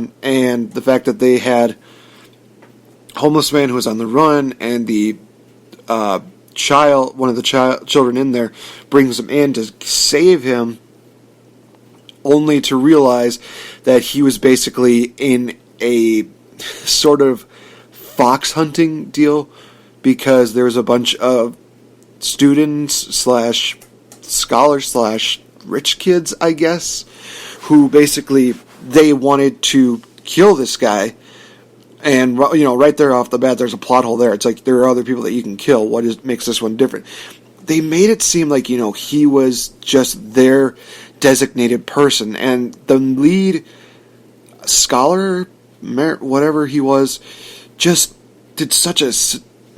on, and the fact that they had a homeless man who was on the run, and the one of the children in there brings him in to save him, only to realize that he was basically in a sort of fox hunting deal, because there's a bunch of students slash scholars slash rich kids, I guess, who basically they wanted to kill this guy. And, right there off the bat, there's a plot hole there. It's like, there are other people that you can kill. What makes this one different? They made it seem like, he was just their designated person. And the lead scholar, whatever he was, just did such a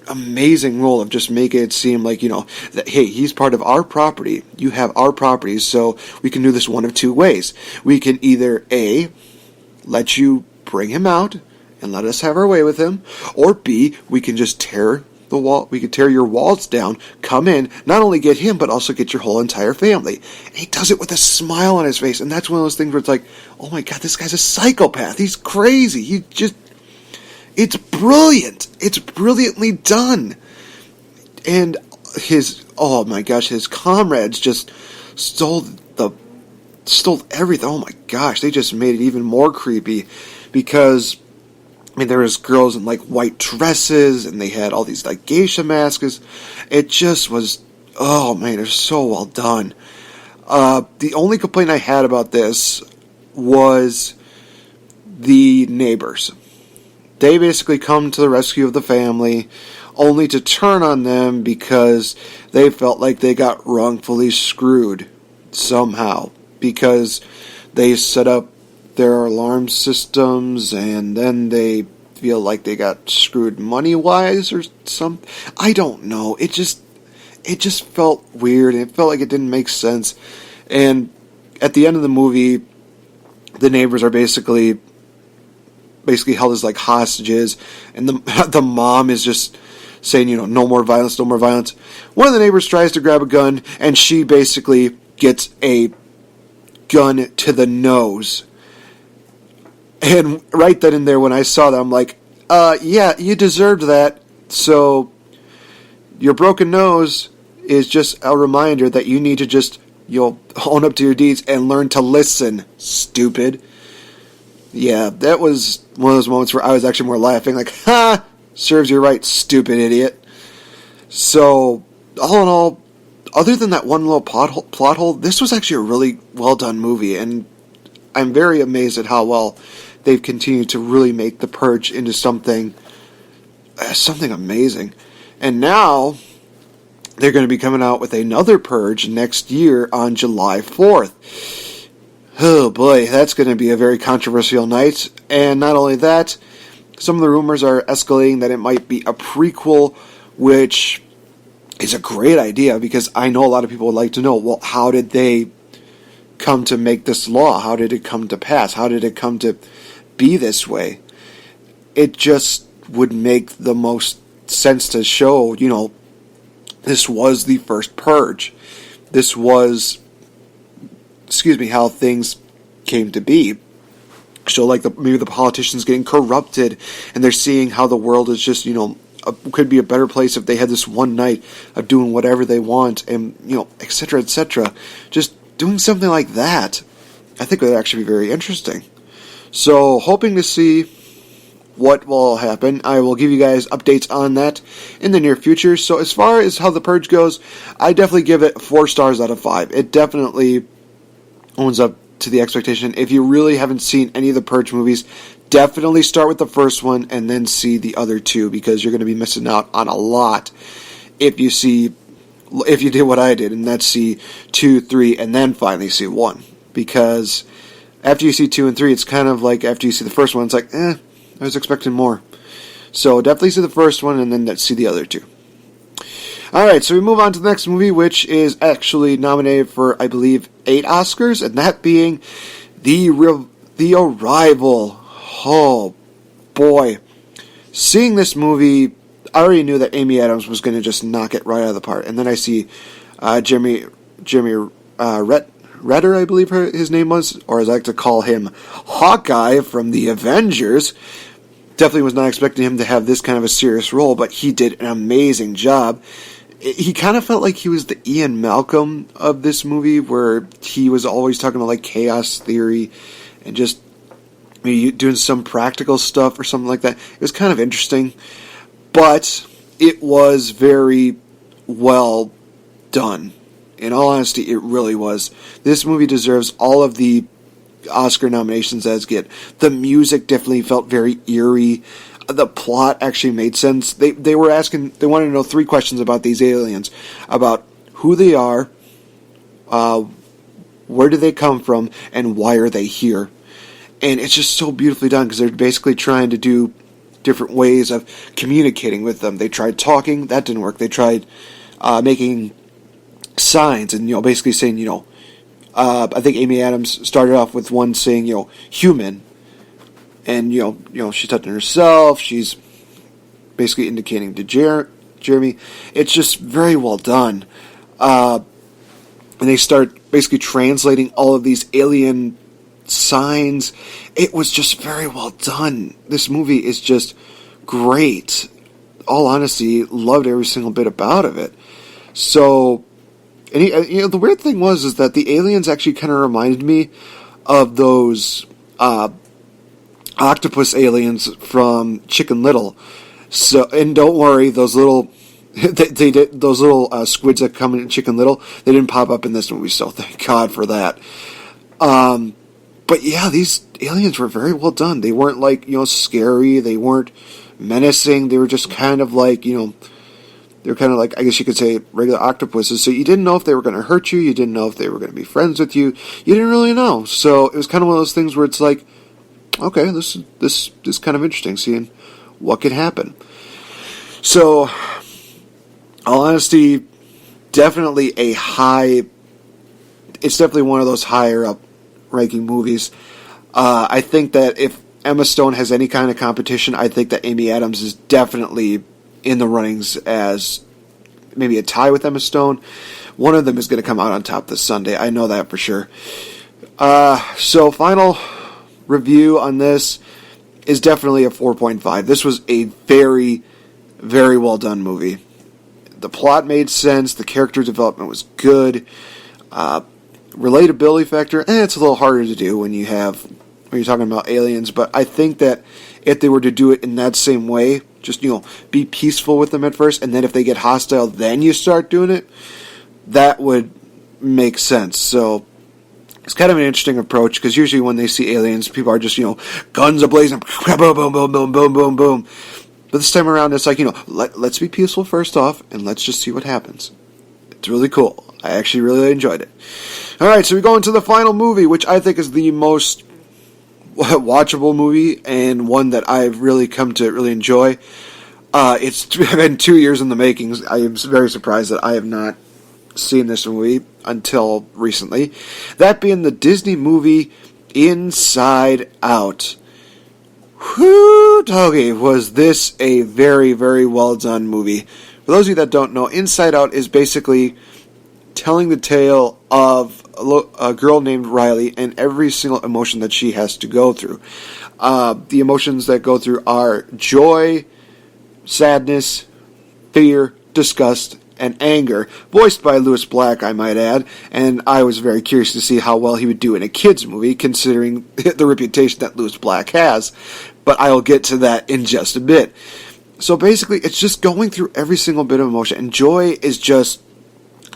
amazing role of just making it seem like, that, hey, he's part of our property. You have our property, so we can do this one of two ways. We can either, A, let you bring him out and let us have our way with him, or B, we can just tear the wall. We can tear your walls down, come in, not only get him, but also get your whole entire family. And he does it with a smile on his face, and that's one of those things where it's like, oh my God, this guy's a psychopath. He's crazy. It's brilliant. It's brilliantly done. And his comrades just stole everything. Oh my gosh, they just made it even more creepy, because there was girls in white dresses, and they had all these geisha masks. It just was, oh man, it's so well done. The only complaint I had about this was the neighbors. They basically come to the rescue of the family, only to turn on them because they felt like they got wrongfully screwed somehow, because they set up their alarm systems, and then they feel like they got screwed money-wise or something. I don't know. It just felt weird, and it felt like it didn't make sense. And at the end of the movie, the neighbors are basically held as hostages, and the mom is just saying, no more violence, no more violence. One of the neighbors tries to grab a gun, and she basically gets a gun to the nose. And right then and there, when I saw that, I'm like, yeah, you deserved that. So your broken nose is just a reminder that you need to just, own up to your deeds and learn to listen, stupid. Yeah, that was one of those moments where I was actually more laughing, like, ha, serves you right, stupid idiot. So, all in all, other than that one little plot hole, this was actually a really well done movie, and I'm very amazed at how well they've continued to really make The Purge into something amazing. And now they're going to be coming out with another Purge next year on July 4th. Oh boy, that's going to be a very controversial night. And not only that, some of the rumors are escalating that it might be a prequel, which is a great idea, because I know a lot of people would like to know, well, how did they come to make this law? How did it come to pass? How did it come to be this way? It just would make the most sense to show, this was the first Purge. This was, how things came to be. Show maybe the politicians getting corrupted, and they're seeing how the world is just, could be a better place if they had this one night of doing whatever they want, and, etc., etc. Just doing something like that, I think would actually be very interesting. So, hoping to see what will happen. I will give you guys updates on that in the near future. So, as far as how The Purge goes, I definitely give it 4 stars out of 5. It definitely owns up to the expectation. If you really haven't seen any of the Purge movies, definitely start with the first one and then see the other 2, because you're going to be missing out on a lot if you did what I did, and that's see 2, 3, and then finally see 1. Because after you see 2 and 3, it's kind of like after you see the first one, it's like, I was expecting more. So definitely see the first one and then see the other 2. Alright, so we move on to the next movie, which is actually nominated for, I believe, 8 Oscars, and that being The Arrival. Oh, boy. Seeing this movie, I already knew that Amy Adams was going to just knock it right out of the park. And then I see Jeremy Renner, Redder, I believe his name was, or as I like to call him, Hawkeye from the Avengers. Definitely was not expecting him to have this kind of a serious role, but he did an amazing job. He kind of felt like he was the Ian Malcolm of this movie, where he was always talking about like chaos theory and just maybe doing some practical stuff or something like that. It was kind of interesting, but it was very well done. In all honesty, it really was. This movie deserves all of the Oscar nominations as get. The music definitely felt very eerie. The plot actually made sense. They wanted to know 3 questions about these aliens, about who they are, where do they come from, and why are they here. And it's just so beautifully done, because they're basically trying to do different ways of communicating with them. They tried talking, that didn't work. They tried making signs and basically saying I think Amy Adams started off with one saying human, and she's touching herself. She's basically indicating to Jeremy. It's just very well done, and they start basically translating all of these alien signs. It was just very well done. This movie is just great. All honesty, loved every single bit about it. So, and the weird thing is that the aliens actually kind of reminded me of those octopus aliens from Chicken Little. So, and don't worry, those little those little squids that come in Chicken Little, they didn't pop up in this movie. So thank God for that. But yeah, these aliens were very well done. They weren't like scary. They weren't menacing. They were just kind of like they were kind of like, I guess you could say, regular octopuses. So you didn't know if they were going to hurt you. You didn't know if they were going to be friends with you. You didn't really know. So it was kind of one of those things where it's like, okay, this is kind of interesting, seeing what could happen. So, all honesty, definitely it's definitely one of those higher up ranking movies. I think that if Emma Stone has any kind of competition, I think that Amy Adams is definitely in the runnings as maybe a tie with Emma Stone. One of them is going to come out on top this Sunday. I know that for sure. So final review on this is definitely a 4.5. This was a very, very well done movie. The plot made sense. The character development was good. Relatability factor, it's a little harder to do when you're talking about aliens, but I think that if they were to do it in that same way, just, be peaceful with them at first, and then if they get hostile, then you start doing it, that would make sense. So, it's kind of an interesting approach, because usually when they see aliens, people are just, guns a-blazing, boom, boom, boom, boom, boom, boom, boom. But this time around, it's like, let's be peaceful first off, and let's just see what happens. It's really cool. I actually really enjoyed it. Alright, so we go into the final movie, which I think is the most watchable movie, and one that I've really come to really enjoy. It's been 2 years in the makings. I am very surprised that I have not seen this movie until recently. That being the Disney movie Inside Out. Whoo, doggy, was this a very, very well done movie. For those of you that don't know, Inside Out is basically telling the tale of a girl named Riley and every single emotion that she has to go through. The emotions that go through are joy, sadness, fear, disgust, and anger, voiced by Lewis Black, I might add, and I was very curious to see how well he would do in a kids movie, considering the reputation that Lewis Black has, but I'll get to that in just a bit. So basically, it's just going through every single bit of emotion, and Joy is just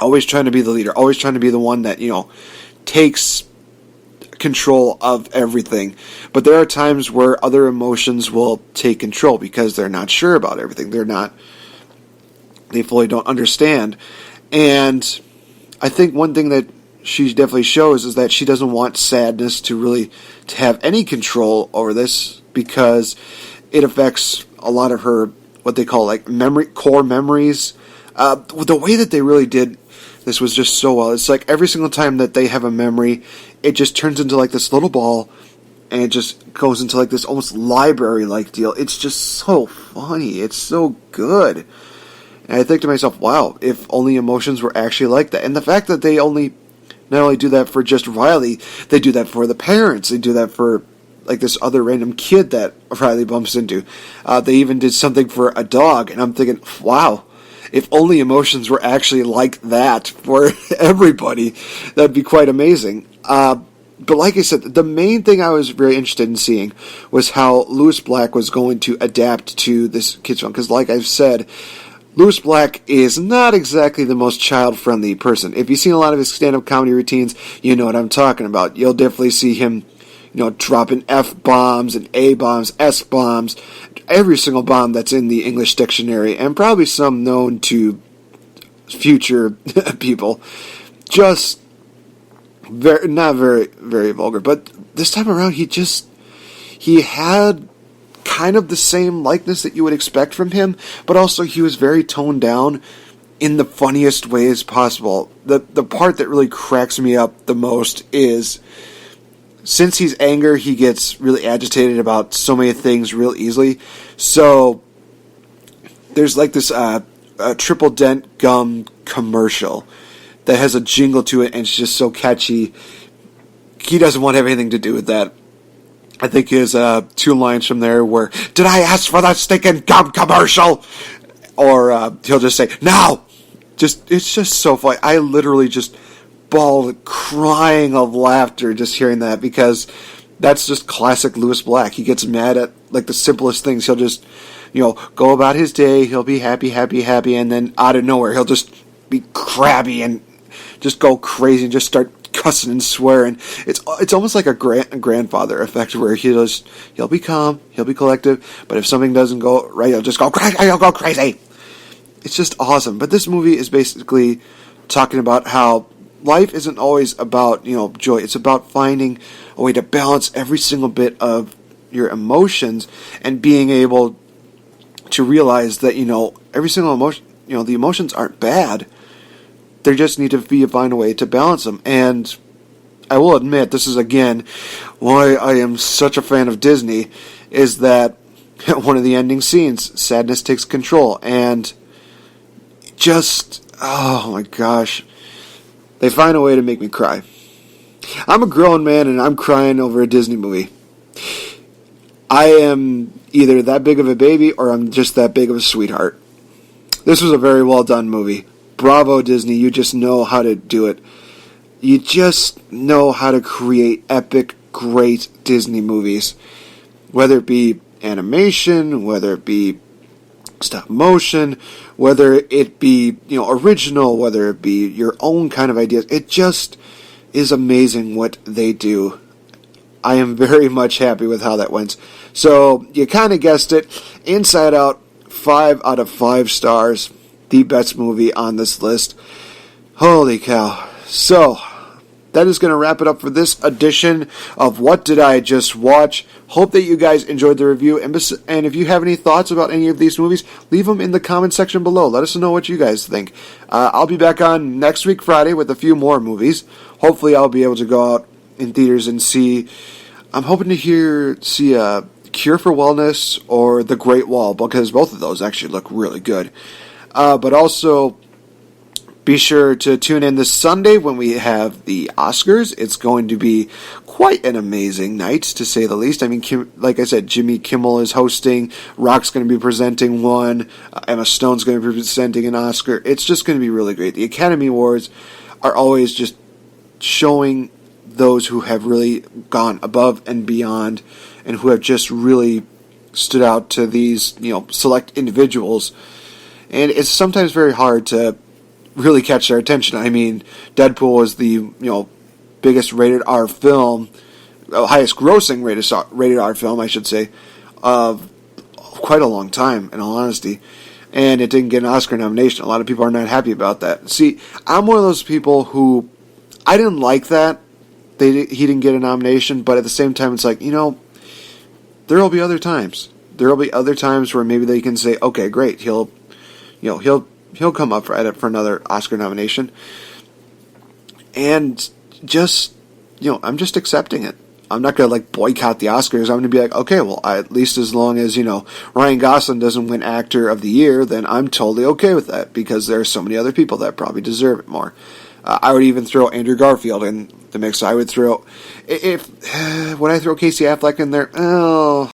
always trying to be the leader, always trying to be the one that, takes control of everything. But there are times where other emotions will take control because they're not sure about everything. They fully don't understand. And I think one thing that she definitely shows is that she doesn't want sadness to have any control over this, because it affects a lot of her, what they call like core memories. The way that they really did this was just so well. It's like every single time that they have a memory, it just turns into like this little ball, and it just goes into like this almost library-like deal. It's just so funny. It's so good. And I think to myself, wow, if only emotions were actually like that. And the fact that they only not only do that for just Riley, they do that for the parents. They do that for like this other random kid that Riley bumps into. They even did something for a dog, and I'm thinking, wow, if only emotions were actually like that for everybody, that'd be quite amazing. But like I said, the main thing I was very interested in seeing was how Lewis Black was going to adapt to this kids' film. Because like I've said, Lewis Black is not exactly the most child-friendly person. If you've seen a lot of his stand-up comedy routines, you know what I'm talking about. You'll definitely see him, dropping F-bombs and A-bombs, S-bombs, every single bomb that's in the English dictionary, and probably some known to future people. Just not very, very vulgar. But this time around, he had kind of the same likeness that you would expect from him, but also he was very toned down in the funniest ways possible. The part that really cracks me up the most is, since he's angry, he gets really agitated about so many things real easily. So there's like this Triple Dent gum commercial that has a jingle to it, and it's just so catchy. He doesn't want to have anything to do with that. I think his 2 lines from there were, "Did I ask for that stinking gum commercial?" Or he'll just say, "No!" It's just so funny. I literally just bawled, crying of laughter just hearing that, because that's just classic Lewis Black. He gets mad at like the simplest things. He'll just, go about his day. He'll be happy, and then out of nowhere, he'll just be crabby and just go crazy and just start cussing and swearing. It's almost like a grandfather effect, where he'll be calm, he'll be collective, but if something doesn't go right, he'll just go crazy. He'll go crazy. It's just awesome. But this movie is basically talking about how life isn't always about joy. It's about finding a way to balance every single bit of your emotions and being able to realize that every single emotion, the emotions aren't bad. There just need to find a way to balance them. And I will admit, this is again why I am such a fan of Disney, is that one of the ending scenes, sadness takes control, and just, oh my gosh, they find a way to make me cry. I'm a grown man and I'm crying over a Disney movie. I am either that big of a baby or I'm just that big of a sweetheart. This was a very well done movie. Bravo, Disney, you just know how to do it. You just know how to create epic, great Disney movies. Whether it be animation, whether it be stop motion, whether it be original, whether it be your own kind of ideas. It just is amazing what they do. I am very much happy with how that went. So, you kind of guessed it. Inside Out, 5 out of 5 stars. The best movie on this list. Holy cow. So, that is going to wrap it up for this edition of What Did I Just Watch? Hope that you guys enjoyed the review. And if you have any thoughts about any of these movies, leave them in the comment section below. Let us know what you guys think. I'll be back on next week, Friday, with a few more movies. Hopefully, I'll be able to go out in theaters and see... I'm hoping to see Cure for Wellness or The Great Wall, because both of those actually look really good. But also, be sure to tune in this Sunday when we have the Oscars. It's going to be quite an amazing night, to say the least. I mean, like I said, Jimmy Kimmel is hosting. Rock's going to be presenting one. Emma Stone's going to be presenting an Oscar. It's just going to be really great. The Academy Awards are always just showing those who have really gone above and beyond and who have just really stood out to these, select individuals. And it's sometimes very hard to really catch their attention. I mean, Deadpool was the, biggest rated R film, highest grossing rated R film, I should say, of quite a long time, in all honesty. And it didn't get an Oscar nomination. A lot of people are not happy about that. See, I'm one of those people who, I didn't like that he didn't get a nomination, but at the same time, it's like, there will be other times. There will be other times where maybe they can say, okay, great, he'll come up for another Oscar nomination, and just I'm just accepting it. I'm not gonna boycott the Oscars. I'm gonna be like, okay, well, at least as long as Ryan Gosling doesn't win Actor of the Year, then I'm totally okay with that, because there are so many other people that probably deserve it more. I would even throw Andrew Garfield in the mix. I would throw... Would I throw Casey Affleck in there? Oh,